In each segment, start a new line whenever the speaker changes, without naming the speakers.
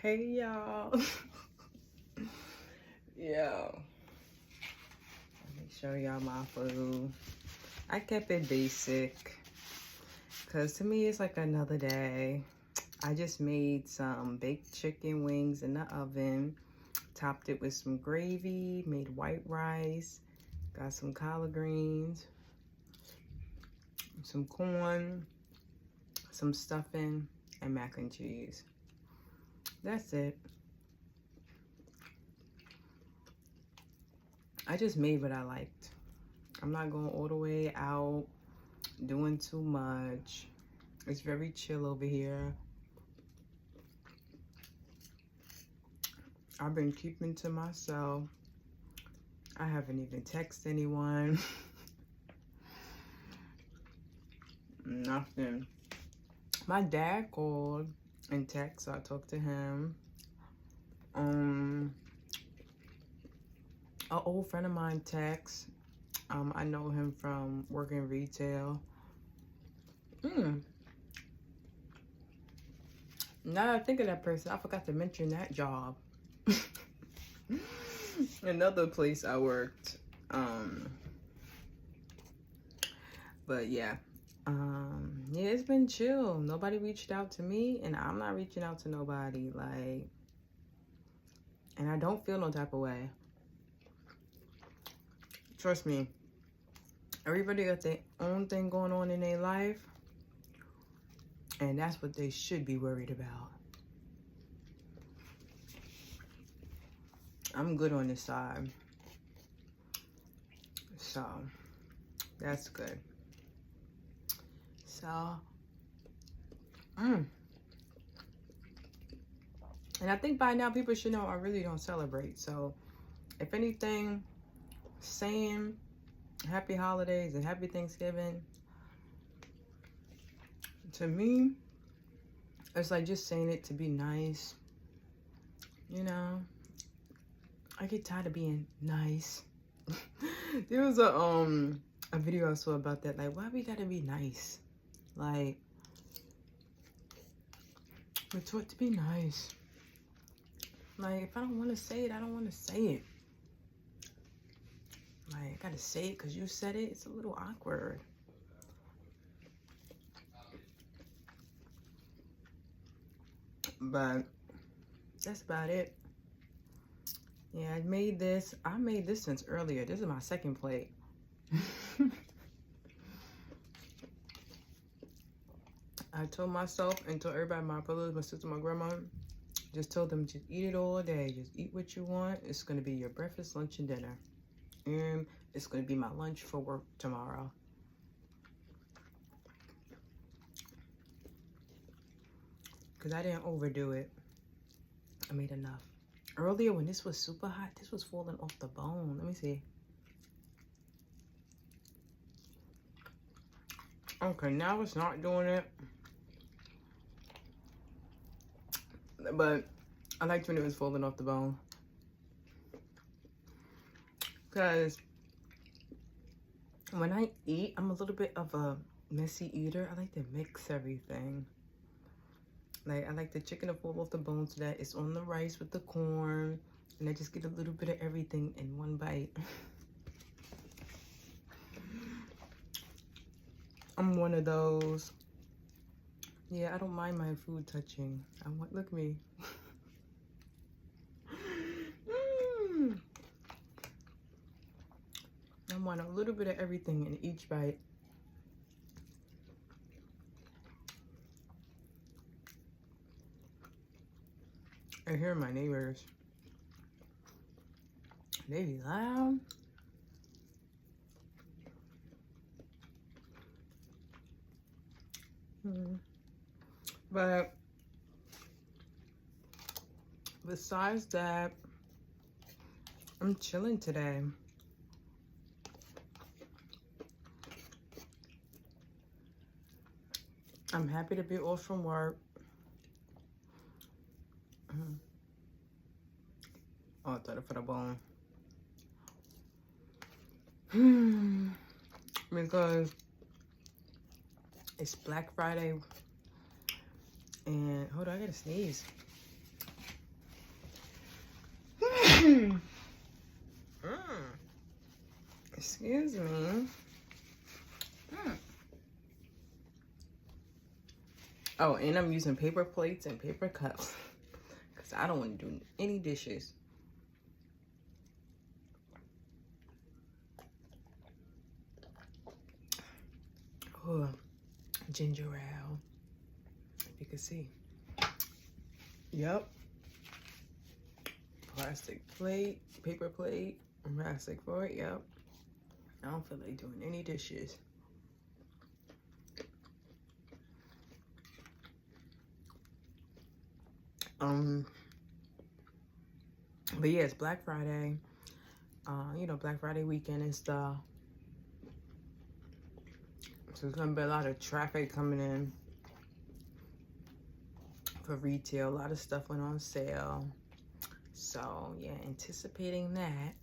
Hey y'all. Yeah. Let me show y'all my food. I kept it basic because to me it's like another day. I just made some baked chicken wings in the oven, topped it with some gravy, made white rice, got some collard greens, some corn, some stuffing, and mac and cheese. That's it. I just made what I liked. I'm not going all the way out doing too much. It's very chill over here. I've been keeping to myself. I haven't even texted anyone. Nothing. My dad called and texted, so I talked to him. An old friend of mine texted. I know him from working retail. Now that I think of that person, I forgot to mention that job. Another place I worked. But yeah. Yeah, it's been chill. Nobody reached out to me, and I'm not reaching out to nobody. Like, and I don't feel no type of way. Trust me. Everybody got their own thing going on in their life, and that's what they should be worried about. I'm good on this side. So, that's good. So, and I think by now people should know I really don't celebrate. So, if anything, saying happy holidays and happy Thanksgiving, to me, it's like just saying it to be nice. You know, I get tired of being nice. There was a video I saw about that. Like, why we gotta be nice? Like, we're taught to be nice. Like, if I don't want to say it, I don't want to say it. Like, I gotta say it because you said it. It's a little awkward. But that's about it. Yeah, I made this since earlier. This is my second plate. I told myself and told everybody, my brothers, my sister, my grandma, just told them, just eat it all day. Just eat what you want. It's going to be your breakfast, lunch, and dinner. And it's going to be my lunch for work tomorrow. Because I didn't overdo it. I made enough. Earlier, when this was super hot, this was falling off the bone. Let me see. Okay, now it's not doing it. But I liked when it was falling off the bone. Because when I eat, I'm a little bit of a messy eater. I like to mix everything. Like, I like the chicken to fall off the bone so that it's on the rice with the corn. And I just get a little bit of everything in one bite. I'm one of those. Yeah, I don't mind my food touching. Look at me. I want a little bit of everything in each bite. I hear my neighbors. They be loud. But besides that, I'm chilling today. I'm happy to be off from work. Oh, I thought it for the bone. Because it's Black Friday. And hold on, I gotta sneeze. Excuse me. Oh, and I'm using paper plates and paper cups because I don't want to do any dishes. Oh, ginger ale. If you can see. Yep. Plastic plate, paper plate, plastic fork. Yep. I don't feel like doing any dishes. But yeah, it's Black Friday. You know, Black Friday weekend and stuff. So there's gonna be a lot of traffic coming in for retail. A lot of stuff went on sale. So yeah, anticipating that.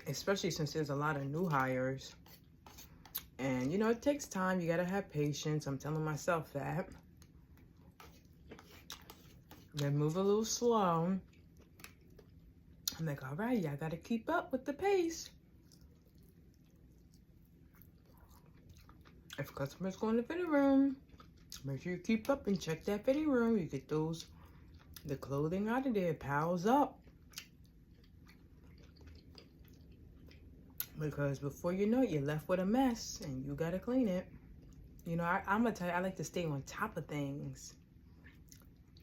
Especially since there's a lot of new hires. And you know, it takes time. You gotta have patience. I'm telling myself that. Then move a little slow. I'm like, all right, I gotta keep up with the pace. If customers go in the fitting room, make sure you keep up and check that fitting room. You get the clothing out of there, it piles up. Because before you know it, you're left with a mess and you gotta clean it. You know, I'm gonna tell you, I like to stay on top of things.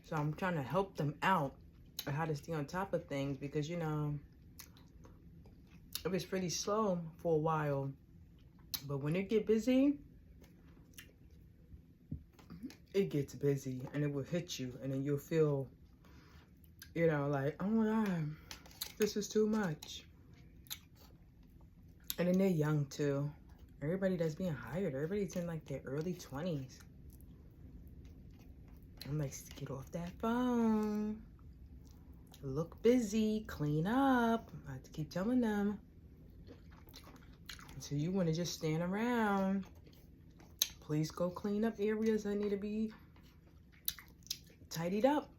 So I'm trying to help them out on how to stay on top of things because, you know, it was pretty slow for a while. But when it get busy, it gets busy and it will hit you. And then you'll feel, you know, like, oh my God, this is too much. And then they're young too. Everybody that's being hired, everybody's in like their early 20s. I'm like, get off that phone. Look busy, clean up. I have to keep telling them. So you want to just stand around. Please go clean up areas that need to be tidied up.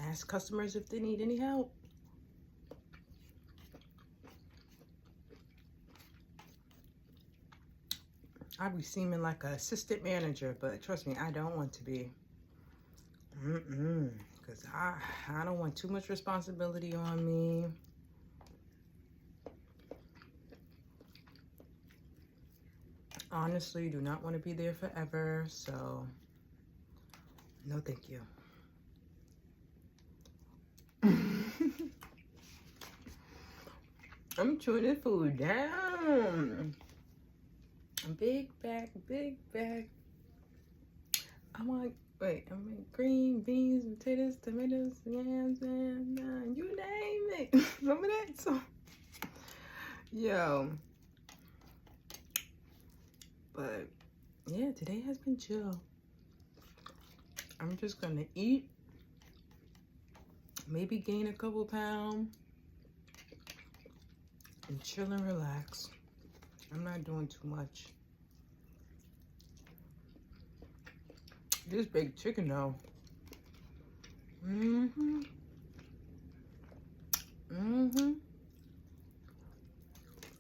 Ask customers if they need any help. I be seeming like an assistant manager, but trust me, I don't want to be. Because I don't want too much responsibility on me. Honestly, do not want to be there forever, so no thank you. I'm chewing this food down. Big bag, big bag. I want green beans, potatoes, tomatoes, yams, and you name it. Remember that song? Yo. But yeah, today has been chill. I'm just gonna eat, maybe gain a couple pounds, and chill and relax. I'm not doing too much. This baked chicken though.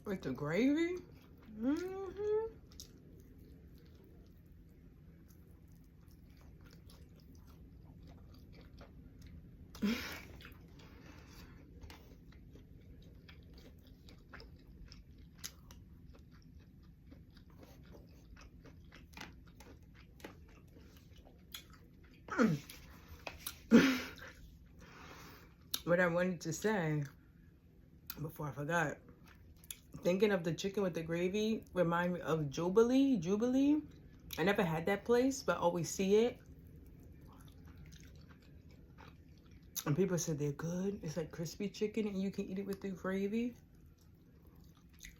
With the gravy. What I wanted to say before I forgot, thinking of the chicken with the gravy remind me of Jubilee. I never had that place, but always see it. And people said they're good. It's like crispy chicken and you can eat it with the gravy.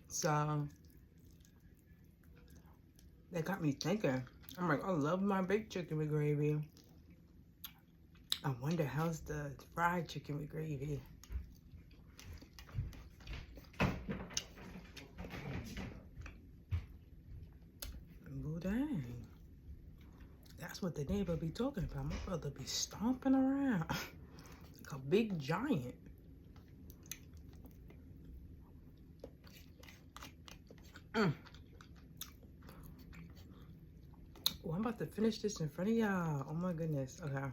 So that got me thinking. I'm like, I love my baked chicken with gravy. I wonder how's the fried chicken with gravy. Oh dang. That That's what the neighbor be talking about. My brother be stomping around like a big giant. Oh, I'm about to finish this in front of y'all. Oh my goodness. Okay.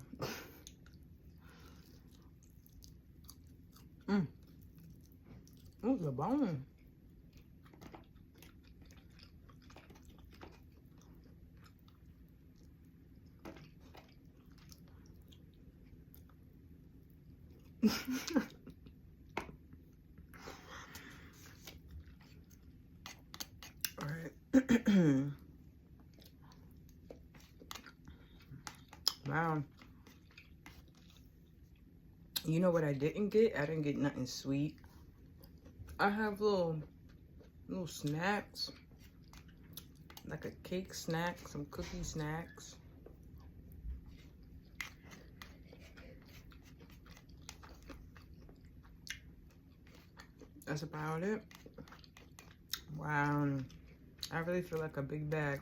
Ooh, the bone. All right. Wow. You know what I didn't get? I didn't get nothing sweet. I have little snacks, like a cake snack, some cookie snacks. That's about it. Wow. I really feel like a big bag.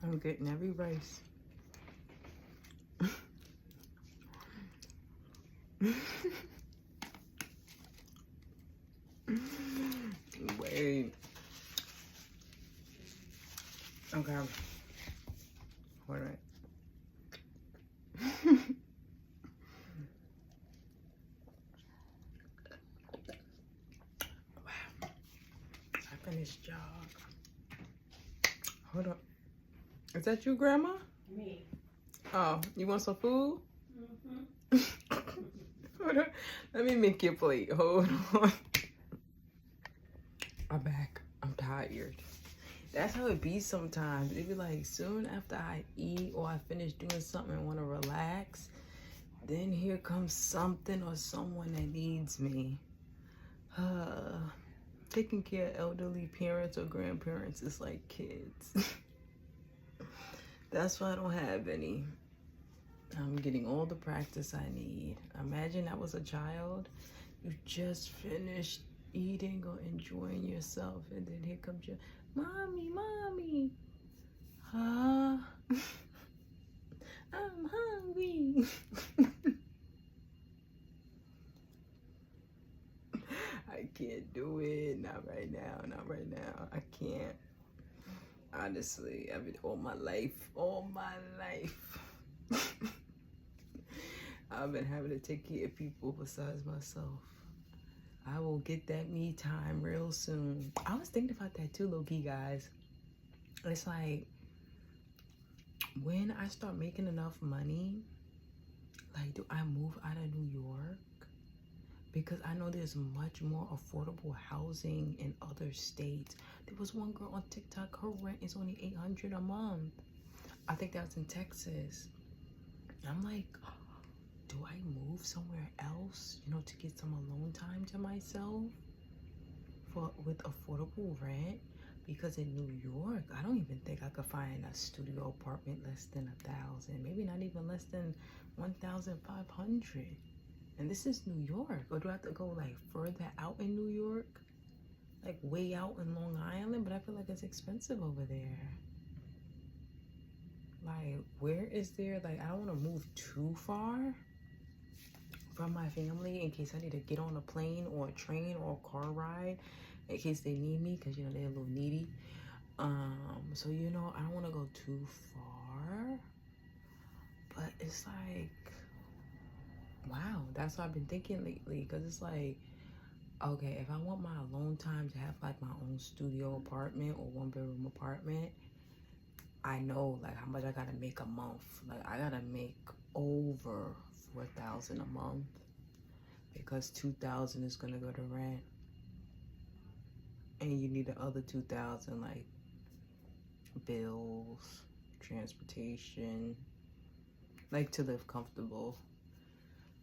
I'm getting every rice. Wait. Okay. All right. Wow. I finished jog. Hold up. Is that you, Grandma?
Me.
Oh, you want some food?
Mm-hmm.
Hold on. Let me make your plate. Hold on. I'm back. I'm tired. That's how it be sometimes. It be like soon after I eat or I finish doing something and want to relax, then here comes something or someone that needs me. Taking care of elderly parents or grandparents is like kids. That's why I don't have any. I'm getting all the practice I need. Imagine I was a child. You just finished eating or enjoying yourself, and then here comes your mommy, mommy. Huh? I'm hungry. I can't do it. Not right now. Not right now. I can't. Honestly, I've been all my life. I've been having to take care of people besides myself. I will get that me time real soon. I was thinking about that too, low-key, guys. It's like, when I start making enough money, like, do I move out of New York? Because I know there's much more affordable housing in other states. There was one girl on TikTok, her rent is only $800 a month. I think that's in Texas. I'm like, do I move somewhere else, you know, to get some alone time to myself with affordable rent? Because in New York, I don't even think I could find a studio apartment less than $1,000, maybe not even less than $1,500. And this is New York. Or do I have to go like further out in New York? Like way out in Long Island? But I feel like it's expensive over there. Like, where is there, like, I don't want to move too far from my family in case I need to get on a plane or a train or a car ride in case they need me, because, you know, they're a little needy. So, you know, I don't want to go too far. But it's like, wow, that's what I've been thinking lately. Because it's like, okay, if I want my alone time to have like my own studio apartment or one bedroom apartment, I know like how much I gotta make a month. Like, I gotta make over $4,000 a month, because $2,000 is gonna go to rent, and you need the other $2,000 like bills, transportation, like to live comfortable.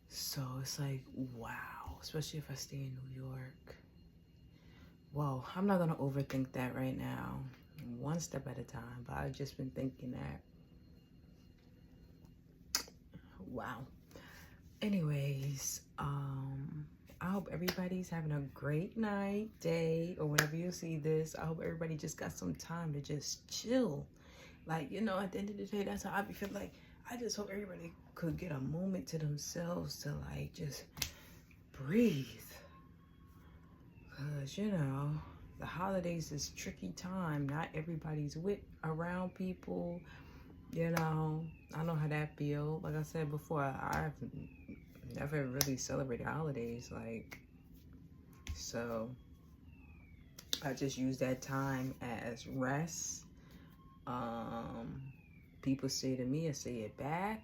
So it's like, wow, especially if I stay in New York. Well, I'm not gonna overthink that right now. One step at a time, but I've just been thinking that. Wow. Anyways, I hope everybody's having a great night, day, or whenever you see this. I hope everybody just got some time to just chill. Like, you know, at the end of the day, that's how I be feeling. Like, I just hope everybody could get a moment to themselves to, like, just breathe. Because, you know, the holidays is tricky time. Not everybody's around people. You know, I know how that feel. Like I said before, I've never really celebrated holidays. Like, so I just use that time as rest. People say to me, I say it back.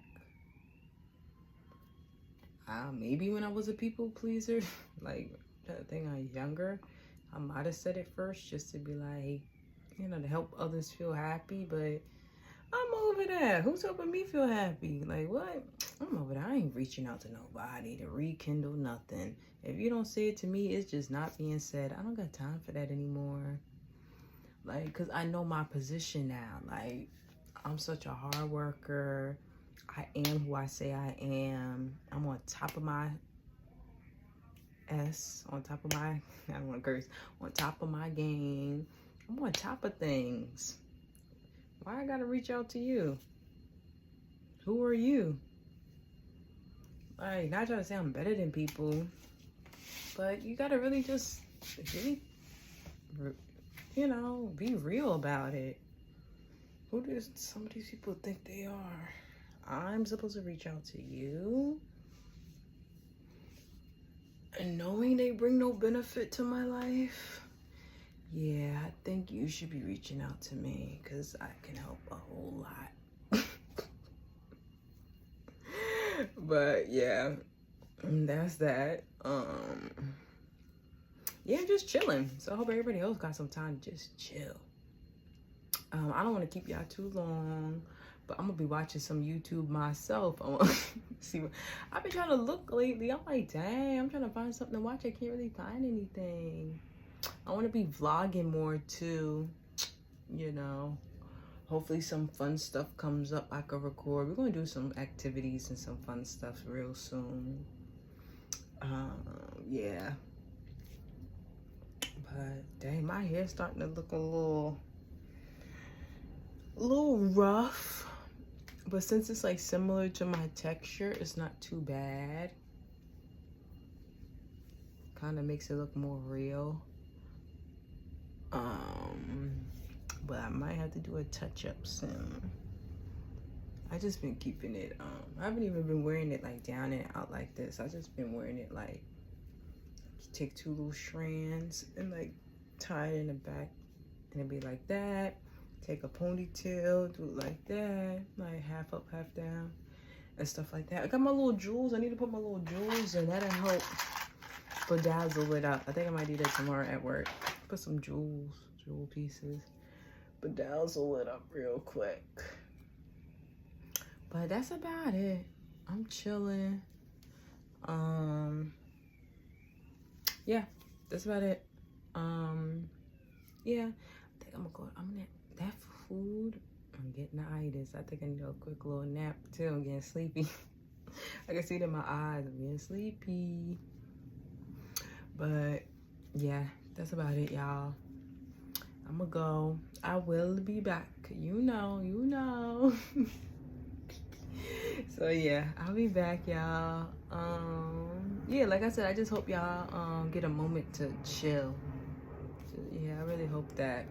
Maybe when I was a people pleaser, like that thing I was younger, I might have said it first just to be like, you know, to help others feel happy. But I'm over that. Who's helping me feel happy? Like, what? I'm over that. I ain't reaching out to nobody to rekindle nothing. If you don't say it to me, it's just not being said. I don't got time for that anymore. Like, because I know my position now. Like, I'm such a hard worker. I am who I say I am. I'm on top of my on top of my, I don't want to curse, on top of my game. I'm on top of things. Why I gotta reach out to you? Who are you? Like, not trying to say I'm better than people, but you gotta really just, really, you know, be real about it. Who do some of these people think they are? I'm supposed to reach out to you, and knowing they bring no benefit to my life. Yeah, I think you should be reaching out to me because I can help a whole lot. But yeah, that's that. Yeah, just chilling. So I hope everybody else got some time to just chill. I don't want to keep y'all too long, but I'm gonna be watching some YouTube myself. I want to see what I've been trying to look lately. I'm like, dang, I'm trying to find something to watch. I can't really find anything. I want to be vlogging more too, you know. Hopefully some fun stuff comes up I can record. We're going to do some activities and some fun stuff real soon. Yeah. But dang, my hair's starting to look a little rough. But since it's like similar to my texture, it's not too bad. Kind of makes it look more real. But I might have to do a touch-up soon. I just been keeping it, I haven't even been wearing it like down and out like this. I just been wearing it like, take two little strands and like tie it in the back and it'd be like that. Take a ponytail, do it like that, like half up, half down and stuff like that. I got my little jewels. I need to put my little jewels in. That'll help bedazzle it up. I think I might do that tomorrow at work. Put some jewel pieces, bedazzle it up real quick. But that's about it. I'm chilling. Yeah, that's about it. Yeah, I think that food, I'm getting itis. I think I need a quick little nap too. I'm getting sleepy. I can see it in my eyes. I'm getting sleepy. But yeah, that's about it, y'all. I'm gonna go. I will be back. You know. So yeah, I'll be back, y'all. Yeah, like I said, I just hope y'all get a moment to chill. So, yeah, I really hope that.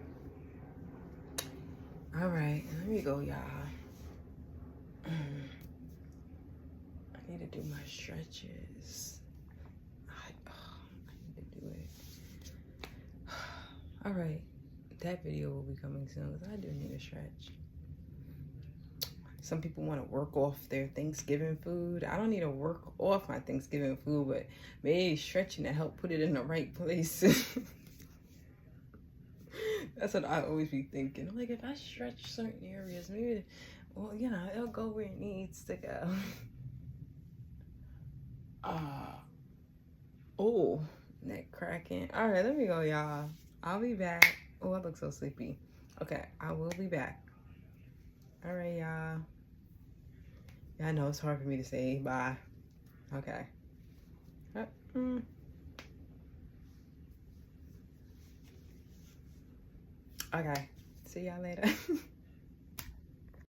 All right, let me go, y'all. I need to do my stretches. I need to do it. All right, that video will be coming soon because I do need a stretch. Some people want to work off their Thanksgiving food. I don't need to work off my Thanksgiving food, but maybe stretching to help put it in the right place. That's what I always be thinking. I'm like, if I stretch certain areas, maybe, well, you know, it'll go where it needs to go. Oh, neck cracking. All right, let me go, y'all. I'll be back. Oh, I look so sleepy. Okay, I will be back. All right, y'all. Yeah, I know it's hard for me to say bye. Okay. Okay. See y'all later.